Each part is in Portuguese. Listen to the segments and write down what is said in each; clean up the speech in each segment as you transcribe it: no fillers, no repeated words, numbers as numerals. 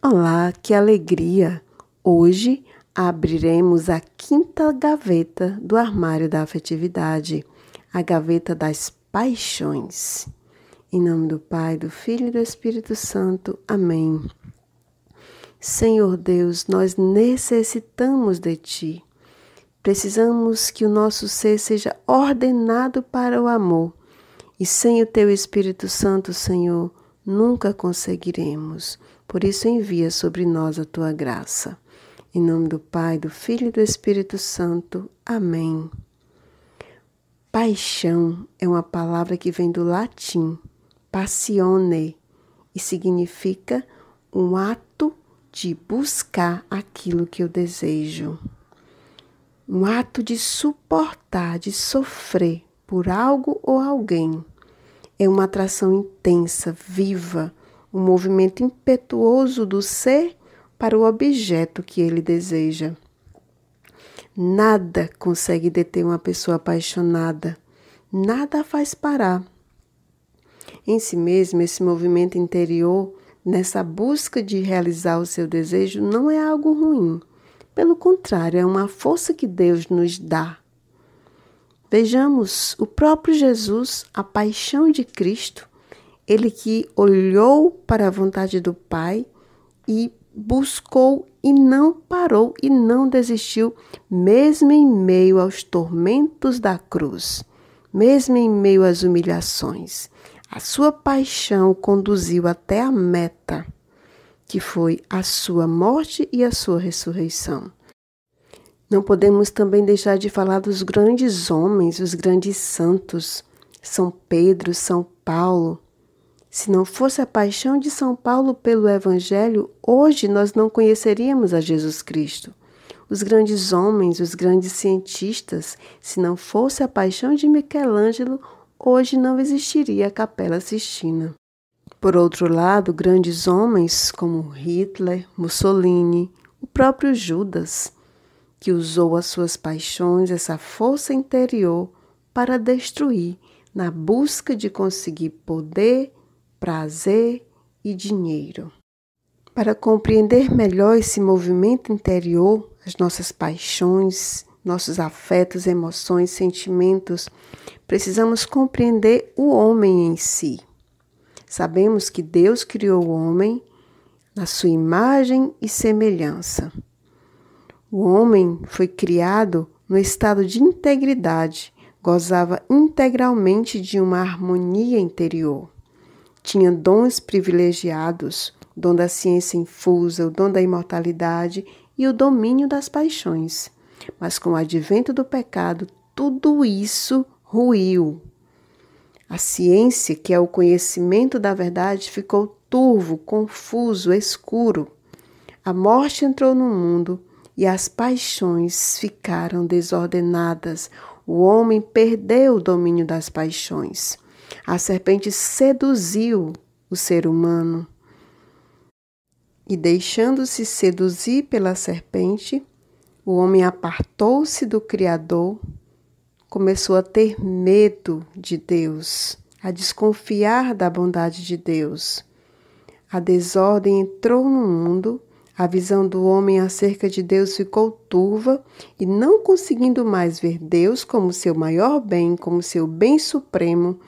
Olá, que alegria! Hoje abriremos a quinta gaveta do armário da afetividade, a gaveta das paixões. Em nome do Pai, do Filho e do Espírito Santo. Amém. Senhor Deus, nós necessitamos de Ti. Precisamos que o nosso ser seja ordenado para o amor. E sem o Teu Espírito Santo, Senhor, nunca conseguiremos. Por isso envia sobre nós a Tua graça. Em nome do Pai, do Filho e do Espírito Santo. Amém. Paixão é uma palavra que vem do latim, passione, e significa um ato de buscar aquilo que eu desejo. Um ato de suportar, de sofrer por algo ou alguém. É uma atração intensa, viva, um movimento impetuoso do ser para o objeto que ele deseja. Nada consegue deter uma pessoa apaixonada, nada a faz parar. Em si mesmo, esse movimento interior, nessa busca de realizar o seu desejo, não é algo ruim. Pelo contrário, é uma força que Deus nos dá. Vejamos o próprio Jesus, a paixão de Cristo, ele que olhou para a vontade do Pai e buscou e não parou e não desistiu, mesmo em meio aos tormentos da cruz, mesmo em meio às humilhações. A sua paixão o conduziu até a meta, que foi a sua morte e a sua ressurreição. Não podemos também deixar de falar dos grandes homens, os grandes santos, São Pedro, São Paulo. Se não fosse a paixão de São Paulo pelo Evangelho, hoje nós não conheceríamos a Jesus Cristo. Os grandes homens, os grandes cientistas, se não fosse a paixão de Michelangelo, hoje não existiria a Capela Sistina. Por outro lado, grandes homens como Hitler, Mussolini, o próprio Judas, que usou as suas paixões, essa força interior, para destruir, na busca de conseguir poder, prazer e dinheiro. Para compreender melhor esse movimento interior, as nossas paixões, nossos afetos, emoções, sentimentos, precisamos compreender o homem em si. Sabemos que Deus criou o homem na sua imagem e semelhança. O homem foi criado no estado de integridade, gozava integralmente de uma harmonia interior. Tinha dons privilegiados, o dom da ciência infusa, o dom da imortalidade e o domínio das paixões. Mas com o advento do pecado, tudo isso ruiu. A ciência, que é o conhecimento da verdade, ficou turvo, confuso, escuro. A morte entrou no mundo e as paixões ficaram desordenadas. O homem perdeu o domínio das paixões. A serpente seduziu o ser humano. E deixando-se seduzir pela serpente, o homem apartou-se do Criador, começou a ter medo de Deus, a desconfiar da bondade de Deus. A desordem entrou no mundo, a visão do homem acerca de Deus ficou turva e, não conseguindo mais ver Deus como seu maior bem, como seu bem supremo,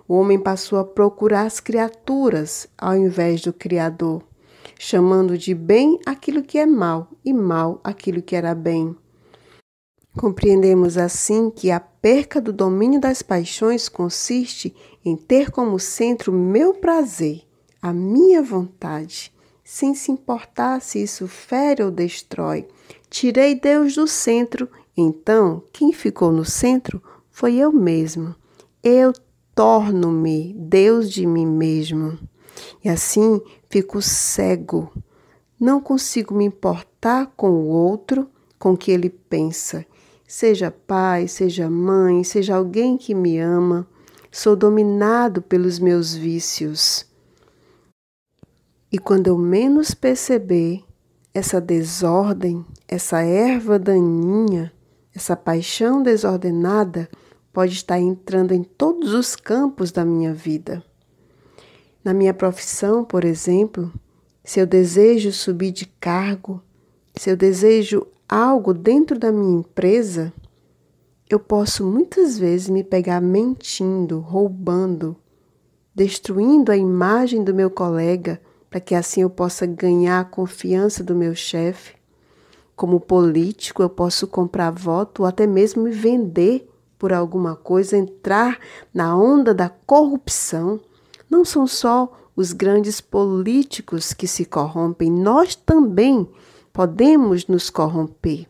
o homem passou a procurar as criaturas ao invés do Criador, chamando de bem aquilo que é mal e mal aquilo que era bem. Compreendemos assim que a perca do domínio das paixões consiste em ter como centro meu prazer, a minha vontade, sem se importar se isso fere ou destrói. Tirei Deus do centro, então quem ficou no centro foi eu mesmo. Eu torno-me Deus de mim mesmo. E assim fico cego. Não consigo me importar com o outro, com o que ele pensa. Seja pai, seja mãe, seja alguém que me ama. Sou dominado pelos meus vícios. E quando eu menos perceber essa desordem, essa erva daninha, essa paixão desordenada, pode estar entrando em todos os campos da minha vida. Na minha profissão, por exemplo, se eu desejo subir de cargo, se eu desejo algo dentro da minha empresa, eu posso muitas vezes me pegar mentindo, roubando, destruindo a imagem do meu colega, para que assim eu possa ganhar a confiança do meu chefe. Como político, eu posso comprar voto ou até mesmo me vender por alguma coisa, entrar na onda da corrupção. Não são só os grandes políticos que se corrompem, nós também podemos nos corromper.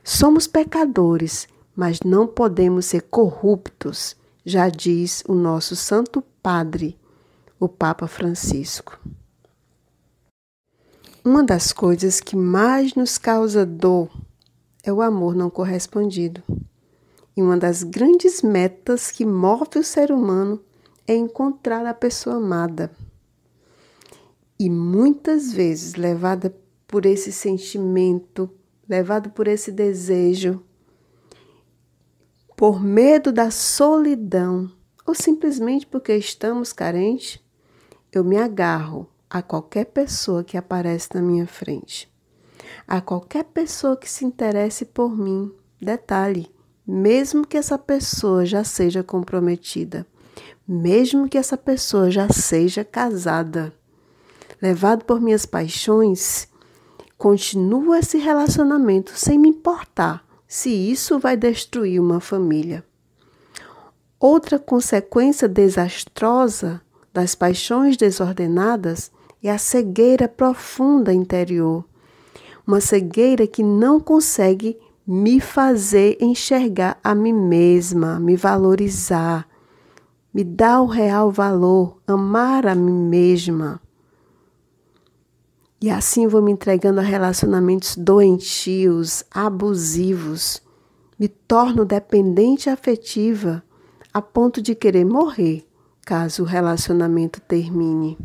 Somos pecadores, mas não podemos ser corruptos, já diz o nosso Santo Padre, o Papa Francisco. Uma das coisas que mais nos causa dor é o amor não correspondido. E uma das grandes metas que move o ser humano é encontrar a pessoa amada. E muitas vezes, levada por esse sentimento, levado por esse desejo, por medo da solidão, ou simplesmente porque estamos carentes, eu me agarro a qualquer pessoa que aparece na minha frente, a qualquer pessoa que se interesse por mim. Detalhe, mesmo que essa pessoa já seja comprometida, mesmo que essa pessoa já seja casada, levado por minhas paixões, continuo esse relacionamento sem me importar se isso vai destruir uma família. Outra consequência desastrosa das paixões desordenadas é a cegueira profunda interior. Uma cegueira que não consegue me fazer enxergar a mim mesma, me valorizar, me dar o real valor, amar a mim mesma. E assim vou me entregando a relacionamentos doentios, abusivos. Me torno dependente afetiva a ponto de querer morrer caso o relacionamento termine.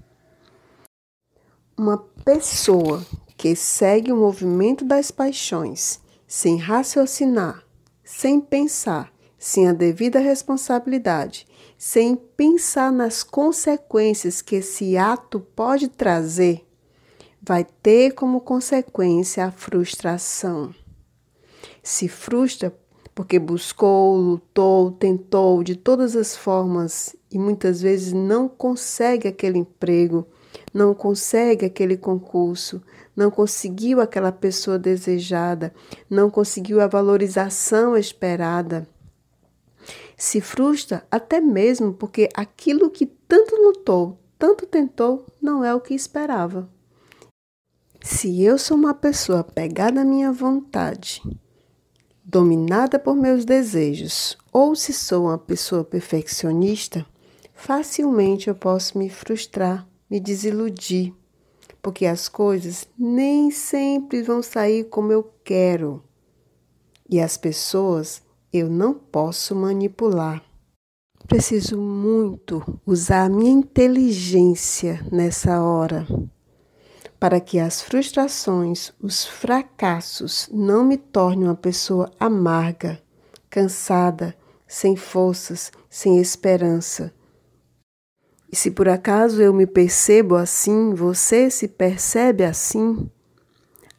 Uma pessoa que segue o movimento das paixões, sem raciocinar, sem pensar, sem a devida responsabilidade, sem pensar nas consequências que esse ato pode trazer, vai ter como consequência a frustração. Se frustra porque buscou, lutou, tentou de todas as formas e muitas vezes não consegue aquele emprego, não consegue aquele concurso, não conseguiu aquela pessoa desejada, não conseguiu a valorização esperada. Se frustra até mesmo porque aquilo que tanto lutou, tanto tentou, não é o que esperava. Se eu sou uma pessoa apegada à minha vontade, dominada por meus desejos, ou se sou uma pessoa perfeccionista, facilmente eu posso me frustrar, me desiludir, porque as coisas nem sempre vão sair como eu quero. E as pessoas eu não posso manipular. Preciso muito usar a minha inteligência nessa hora, para que as frustrações, os fracassos não me tornem uma pessoa amarga, cansada, sem forças, sem esperança. E se por acaso eu me percebo assim, você se percebe assim,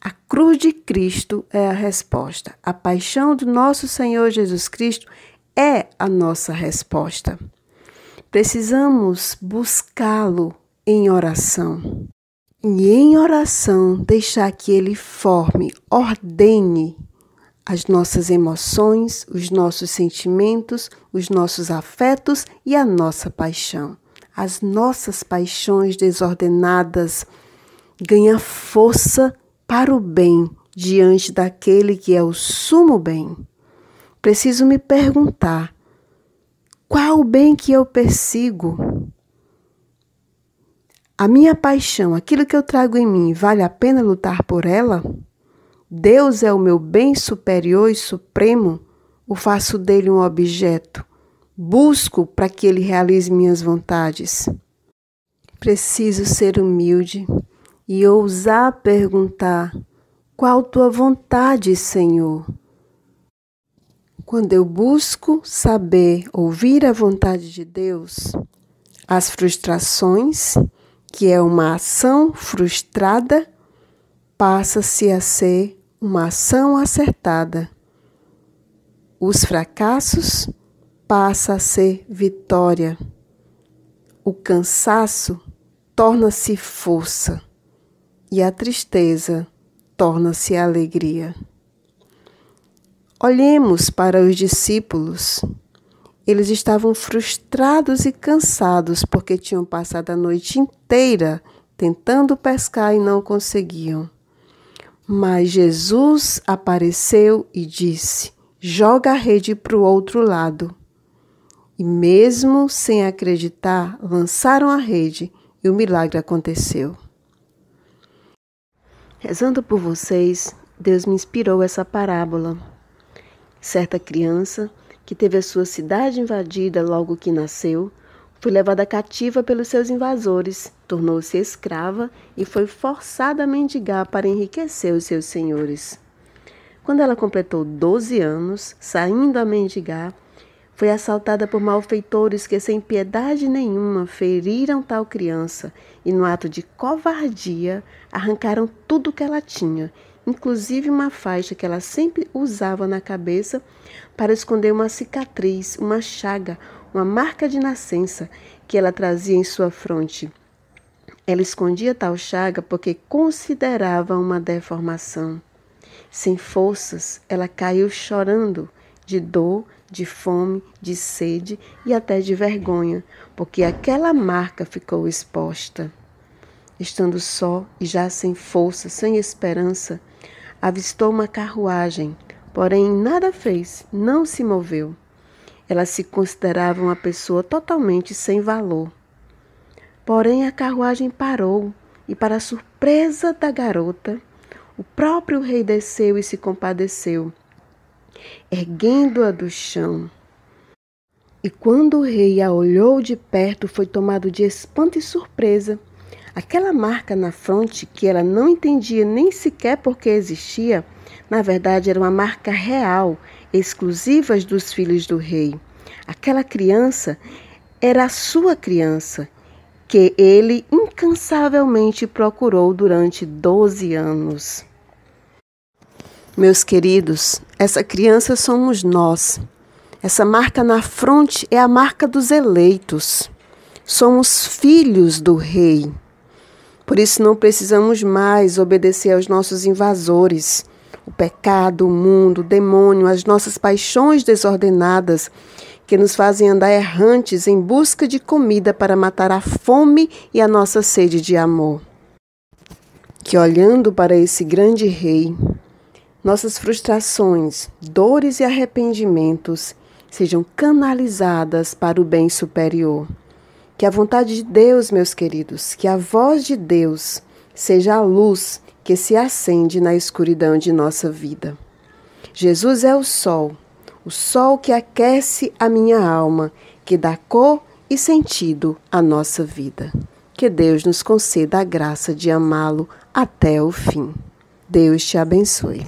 a cruz de Cristo é a resposta. A paixão do nosso Senhor Jesus Cristo é a nossa resposta. Precisamos buscá-lo em oração. E em oração deixar que Ele forme, ordene as nossas emoções, os nossos sentimentos, os nossos afetos e a nossa paixão. As nossas paixões desordenadas ganham força para o bem diante daquele que é o sumo bem. Preciso me perguntar, qual o bem que eu persigo? A minha paixão, aquilo que eu trago em mim, vale a pena lutar por ela? Deus é o meu bem superior e supremo? Ou faço dele um objeto? Busco para que ele realize minhas vontades? Preciso ser humilde e ousar perguntar, qual tua vontade, Senhor? Quando eu busco saber, ouvir a vontade de Deus, as frustrações que é uma ação frustrada, passa-se a ser uma ação acertada. Os fracassos passa a ser vitória. O cansaço torna-se força e a tristeza torna-se alegria. Olhemos para os discípulos. Eles estavam frustrados e cansados porque tinham passado a noite inteira tentando pescar e não conseguiam. Mas Jesus apareceu e disse: joga a rede para o outro lado. E mesmo sem acreditar, lançaram a rede e o milagre aconteceu. Rezando por vocês, Deus me inspirou essa parábola. Certa criança, que teve a sua cidade invadida logo que nasceu, foi levada cativa pelos seus invasores, tornou-se escrava e foi forçada a mendigar para enriquecer os seus senhores. Quando ela completou 12 anos, saindo a mendigar, foi assaltada por malfeitores que, sem piedade nenhuma, feriram tal criança e, no ato de covardia, arrancaram tudo o que ela tinha, inclusive uma faixa que ela sempre usava na cabeça para esconder uma cicatriz, uma chaga, uma marca de nascença que ela trazia em sua fronte. Ela escondia tal chaga porque considerava uma deformação. Sem forças, ela caiu chorando, de dor, de fome, de sede e até de vergonha, porque aquela marca ficou exposta. Estando só e já sem força, sem esperança, avistou uma carruagem, porém nada fez, não se moveu. Ela se considerava uma pessoa totalmente sem valor. Porém, a carruagem parou e, para a surpresa da garota, o próprio rei desceu e se compadeceu, erguendo-a do chão. E quando o rei a olhou de perto, foi tomado de espanto e surpresa. Aquela marca na fronte, que ela não entendia nem sequer por que existia, na verdade era uma marca real, exclusiva dos filhos do rei. Aquela criança era a sua criança, que ele incansavelmente procurou durante 12 anos. Meus queridos, essa criança somos nós. Essa marca na fronte é a marca dos eleitos. Somos filhos do rei. Por isso não precisamos mais obedecer aos nossos invasores. O pecado, o mundo, o demônio, as nossas paixões desordenadas que nos fazem andar errantes em busca de comida para matar a fome e a nossa sede de amor. Que olhando para esse grande rei, nossas frustrações, dores e arrependimentos sejam canalizadas para o bem superior. Que a vontade de Deus, meus queridos, que a voz de Deus seja a luz que se acende na escuridão de nossa vida. Jesus é o sol que aquece a minha alma, que dá cor e sentido à nossa vida. Que Deus nos conceda a graça de amá-lo até o fim. Deus te abençoe.